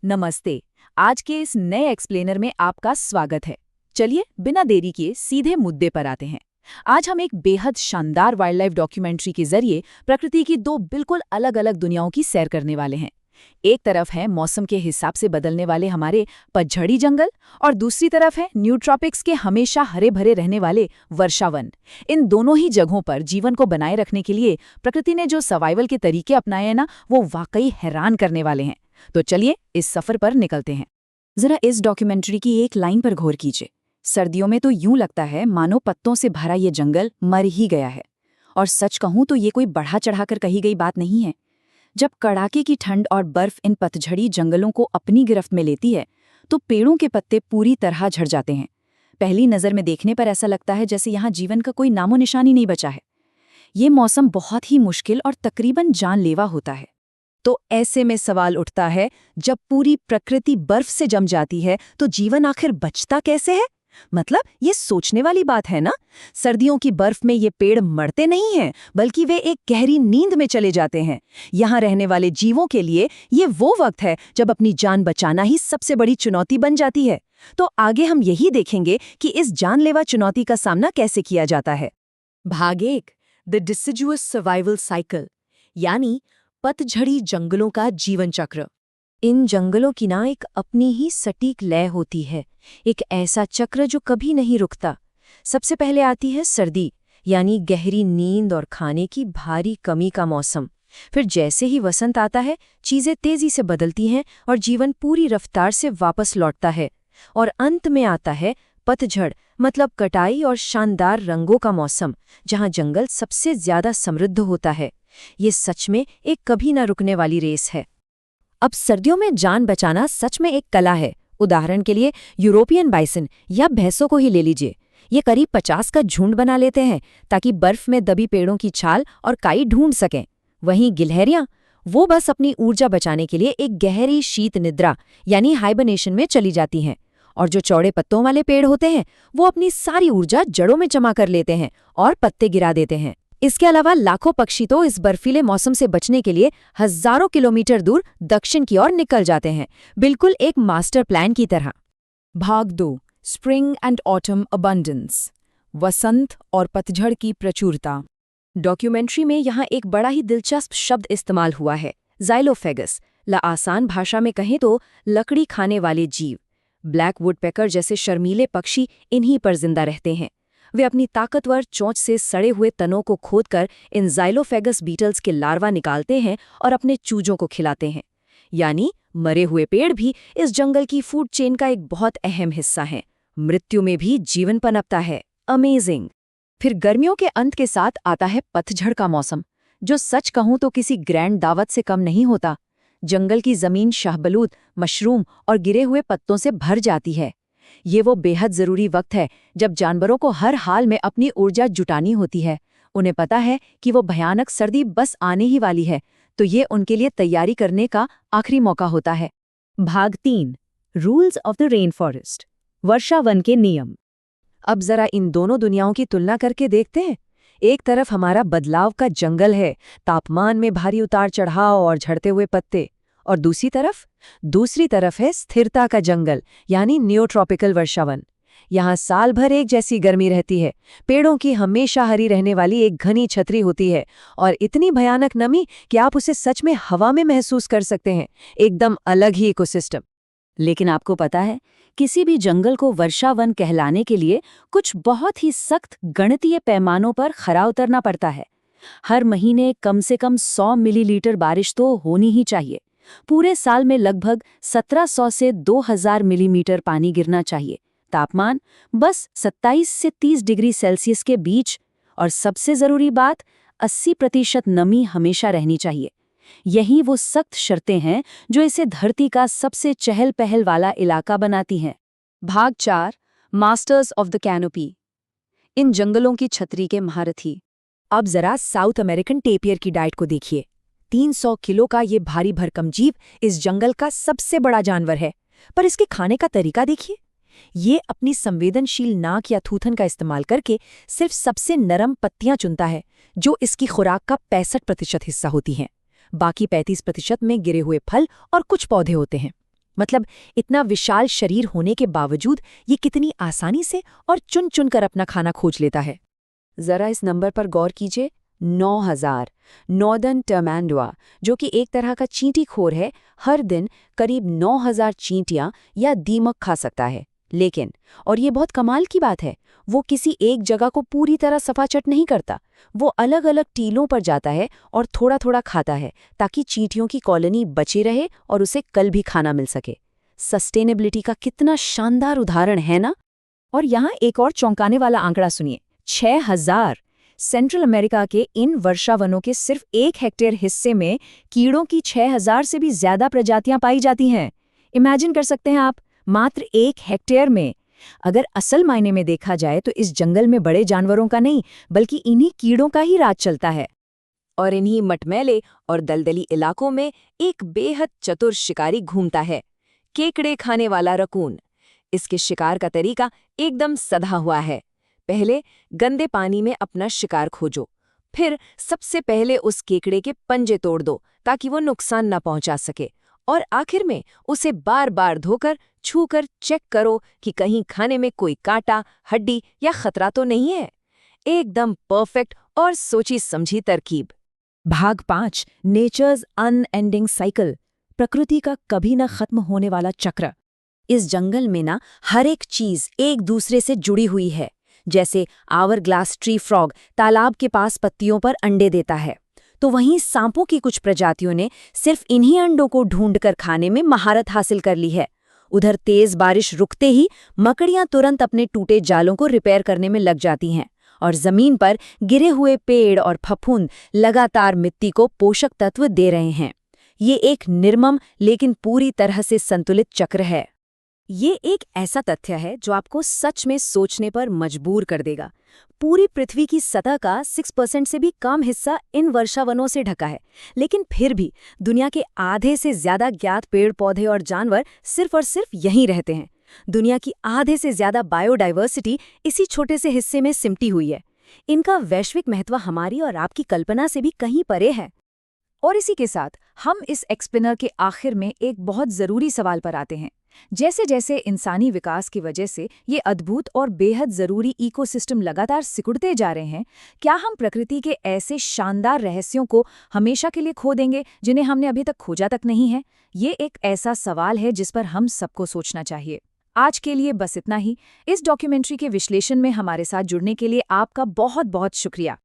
नमस्ते। आज के इस नए एक्सप्लेनर में आपका स्वागत है। चलिए बिना देरी किए सीधे मुद्दे पर आते हैं। आज हम एक बेहद शानदार वाइल्ड लाइफ डॉक्यूमेंट्री के जरिए प्रकृति की दो बिल्कुल अलग-अलग दुनियाओं की सैर करने वाले हैं। एक तरफ है मौसम के हिसाब से बदलने वाले हमारे पतझड़ी जंगल और दूसरी तरफ है न्यूट्रॉपिक्स के हमेशा हरे भरे रहने वाले वर्षावन। इन दोनों ही जगहों पर जीवन को बनाए रखने के लिए प्रकृति ने जो सर्वाइवल के तरीके अपनाए हैं ना, वो वाकई हैरान करने वाले हैं। तो चलिए इस सफर पर निकलते हैं। जरा इस डॉक्यूमेंट्री की एक लाइन पर गौर कीजिए। सर्दियों में तो यूं लगता है मानो पत्तों से भरा ये जंगल मर ही गया है। और सच कहूं तो ये कोई बढ़ा चढ़ाकर कही गई बात नहीं है। जब कड़ाके की ठंड और बर्फ इन पतझड़ी जंगलों को अपनी गिरफ्त में लेती है तो पेड़ों के पत्ते पूरी तरह झड़ जाते हैं। पहली नज़र में देखने पर ऐसा लगता है जैसे यहाँ जीवन का कोई नामो निशान ही नहीं बचा है। ये मौसम बहुत ही मुश्किल और तकरीबन जानलेवा होता है। तो ऐसे में सवाल उठता है, जब पूरी प्रकृति बर्फ से जम जाती है तो जीवन आखिर बचता कैसे है? मतलब ये सोचने वाली बात है ना। सर्दियों की बर्फ में ये पेड़ मरते नहीं हैं, बल्कि वे एक गहरी नींद में चले जाते हैं। यहाँ रहने वाले जीवों के लिए ये वो वक्त है जब अपनी जान बचाना ही सबसे बड़ी चुनौती बन जाती है। तो आगे हम यही देखेंगे कि इस जानलेवा चुनौती का सामना कैसे किया जाता है। भाग 1, द डिसिजुअस सर्वाइवल साइकिल, यानी पतझड़ी जंगलों का जीवन चक्र। इन जंगलों की ना एक अपनी ही सटीक लय होती है, एक ऐसा चक्र जो कभी नहीं रुकता। सबसे पहले आती है सर्दी, यानी गहरी नींद और खाने की भारी कमी का मौसम। फिर जैसे ही वसंत आता है, चीजें तेजी से बदलती हैं और जीवन पूरी रफ्तार से वापस लौटता है। और अंत में आता है पतझड़, मतलब कटाई और शानदार रंगों का मौसम, जहां जंगल सबसे ज्यादा समृद्ध होता है। ये सच में एक कभी ना रुकने वाली रेस है। अब सर्दियों में जान बचाना सच में एक कला है। उदाहरण के लिए यूरोपियन बाइसन या भैंसों को ही ले लीजिए। ये करीब 50 का झुंड बना लेते हैं ताकि बर्फ में दबी पेड़ों की छाल और काई ढूंढ सकें। वहीं गिलहरियां, वो बस अपनी ऊर्जा बचाने के लिए एक गहरी शीत निद्रा यानी हाइबरनेशन में चली जाती हैं। और जो चौड़े पत्तों वाले पेड़ होते हैं, वो अपनी सारी ऊर्जा जड़ों में जमा कर लेते हैं और पत्ते गिरा देते हैं। इसके अलावा लाखों पक्षी तो इस बर्फीले मौसम से बचने के लिए हजारों किलोमीटर दूर दक्षिण की ओर निकल जाते हैं, बिल्कुल एक मास्टर प्लान की तरह। भाग 2, स्प्रिंग एंड ऑटम अबंडेंस, वसंत और पतझड़ की प्रचुरता। डॉक्यूमेंट्री में यहाँ एक बड़ा ही दिलचस्प शब्द इस्तेमाल हुआ है, ज़ाइलोफेगस। आसान भाषा में कहें तो लकड़ी खाने वाले जीव। ब्लैक वुडपेकर जैसे शर्मीले पक्षी इन्हीं पर जिंदा रहते हैं। वे अपनी ताकतवर चोंच से सड़े हुए तनों को खोदकर इन ज़ाइलोफेगस बीटल्स के लार्वा निकालते हैं और अपने चूजों को खिलाते हैं। यानी मरे हुए पेड़ भी इस जंगल की फूड चेन का एक बहुत अहम हिस्सा हैं। मृत्यु में भी जीवन पनपता है। अमेजिंग। फिर गर्मियों के अंत के साथ आता है पतझड़ का मौसम, जो सच कहूं तो किसी ग्रैंड दावत से कम नहीं होता। जंगल की जमीन शाहबलूत, मशरूम और गिरे हुए पत्तों से भर जाती है। ये वो बेहद जरूरी वक्त है जब जानवरों को हर हाल में अपनी ऊर्जा जुटानी होती है। उन्हें पता है कि वो भयानक सर्दी बस आने ही वाली है, तो ये उनके लिए तैयारी करने का आखिरी मौका होता है। भाग 3, rules of the rain forest, वर्षावन के नियम। अब जरा इन दोनों दुनियाओं की तुलना करके देखते हैं। एक तरफ हमारा बदलाव का जंगल है, तापमान में भारी उतार चढ़ाव और झड़ते हुए पत्ते, और दूसरी तरफ है स्थिरता का जंगल, यानी न्यूट्रॉपिकल वर्षावन। यहाँ साल भर एक जैसी गर्मी रहती है, पेड़ों की हमेशा हरी रहने वाली एक घनी छतरी होती है और इतनी भयानक नमी कि आप उसे सच में हवा में महसूस कर सकते हैं। एकदम अलग ही इकोसिस्टम। लेकिन आपको पता है, किसी भी जंगल को वर्षावन कहलाने के लिए कुछ बहुत ही सख्त गणितीय पैमानों पर खरा उतरना पड़ता है। हर महीने कम से कम 100 मिलीलीटर बारिश तो होनी ही चाहिए। पूरे साल में लगभग 1700 से 2000 मिलीमीटर पानी गिरना चाहिए। तापमान बस 27 से 30 डिग्री सेल्सियस के बीच, और सबसे जरूरी बात, 80% नमी हमेशा रहनी चाहिए। यही वो सख्त शर्तें हैं जो इसे धरती का सबसे चहल पहल वाला इलाका बनाती हैं। भाग 4, मास्टर्स ऑफ द कैनोपी, इन जंगलों की छतरी के महारथी। अब जरा साउथ अमेरिकन टेपियर की डाइट को देखिए। 300 किलो का ये भारी भरकम जीव इस जंगल का सबसे बड़ा जानवर है, पर इसके खाने का तरीका देखिए। ये अपनी संवेदनशील नाक या थूथन का इस्तेमाल करके सिर्फ सबसे नरम पत्तियां चुनता है, जो इसकी खुराक का 65% हिस्सा होती हैं। बाकी 35% में गिरे हुए फल और कुछ पौधे होते हैं। मतलब इतना विशाल शरीर होने के बावजूद ये कितनी आसानी से और चुन चुन कर अपना खाना खोज लेता है। जरा इस नंबर पर गौर कीजिए, 9000। नॉर्दर्न टर्मैंडुआ, जो कि एक तरह का चींटीखोर है, हर दिन करीब 9000 चींटियां या दीमक खा सकता है। लेकिन, और ये बहुत कमाल की बात है, वो किसी एक जगह को पूरी तरह सफाचट नहीं करता। वो अलग अलग टीलों पर जाता है और थोड़ा थोड़ा खाता है, ताकि चींटियों की कॉलोनी बची रहे और उसे कल भी खाना मिल सके। सस्टेनेबिलिटी का कितना शानदार उदाहरण है ना। और यहाँ एक और चौंकाने वाला आंकड़ा सुनिए, 6000। सेंट्रल अमेरिका के इन वर्षावनों के सिर्फ 1 हेक्टेयर हिस्से में कीड़ों की 6000 से भी ज्यादा प्रजातियां पाई जाती हैं। इमेजिन कर सकते हैं आप, मात्र 1 हेक्टेयर में। अगर असल मायने में देखा जाए तो इस जंगल में बड़े जानवरों का नहीं, बल्कि इन्हीं कीड़ों का ही राज चलता है। और इन्हीं मटमैले और दलदली इलाकों में एक बेहद चतुर शिकारी घूमता है, केकड़े खाने वाला रकून। इसके शिकार का तरीका एकदम सधा हुआ है। पहले गंदे पानी में अपना शिकार खोजो, फिर सबसे पहले उस केकड़े के पंजे तोड़ दो ताकि वो नुकसान न पहुंचा सके, और आखिर में उसे बार बार धोकर छूकर चेक करो कि कहीं खाने में कोई कांटा, हड्डी या खतरा तो नहीं है। एकदम परफेक्ट और सोची समझी तरकीब। भाग 5, नेचर्स अनएंडिंग साइकिल, प्रकृति का कभी न खत्म होने वाला चक्र। इस जंगल में ना हर एक चीज एक दूसरे से जुड़ी हुई है। जैसे आवर ग्लास ट्री फ्रॉग तालाब के पास पत्तियों पर अंडे देता है, तो वहीं सांपों की कुछ प्रजातियों ने सिर्फ इन्हीं अंडों को ढूंढकर खाने में महारत हासिल कर ली है। उधर तेज बारिश रुकते ही मकड़ियां तुरंत अपने टूटे जालों को रिपेयर करने में लग जाती हैं, और जमीन पर गिरे हुए पेड़ और फफूंद लगातार मिट्टी को पोषक तत्व दे रहे हैं। ये एक निर्मम लेकिन पूरी तरह से संतुलित चक्र है। ये एक ऐसा तथ्य है जो आपको सच में सोचने पर मजबूर कर देगा। पूरी पृथ्वी की सतह का 6% से भी कम हिस्सा इन वर्षावनों से ढका है, लेकिन फिर भी दुनिया के आधे से ज्यादा ज्ञात पेड़ पौधे और जानवर सिर्फ और सिर्फ यहीं रहते हैं। दुनिया की आधे से ज्यादा बायोडाइवर्सिटी इसी छोटे से हिस्से में सिमटी हुई है। इनका वैश्विक महत्व हमारी और आपकी कल्पना से भी कहीं परे है। और इसी के साथ हम इस एक्सप्लेनर के आखिर में एक बहुत जरूरी सवाल पर आते हैं। जैसे जैसे इंसानी विकास की वजह से ये अद्भुत और बेहद जरूरी इकोसिस्टम लगातार सिकुड़ते जा रहे हैं, क्या हम प्रकृति के ऐसे शानदार रहस्यों को हमेशा के लिए खो देंगे जिन्हें हमने अभी तक खोजा तक नहीं है? ये एक ऐसा सवाल है जिस पर हम सबको सोचना चाहिए। आज के लिए बस इतना ही। इस डॉक्यूमेंट्री के विश्लेषण में हमारे साथ जुड़ने के लिए आपका बहुत बहुत शुक्रिया।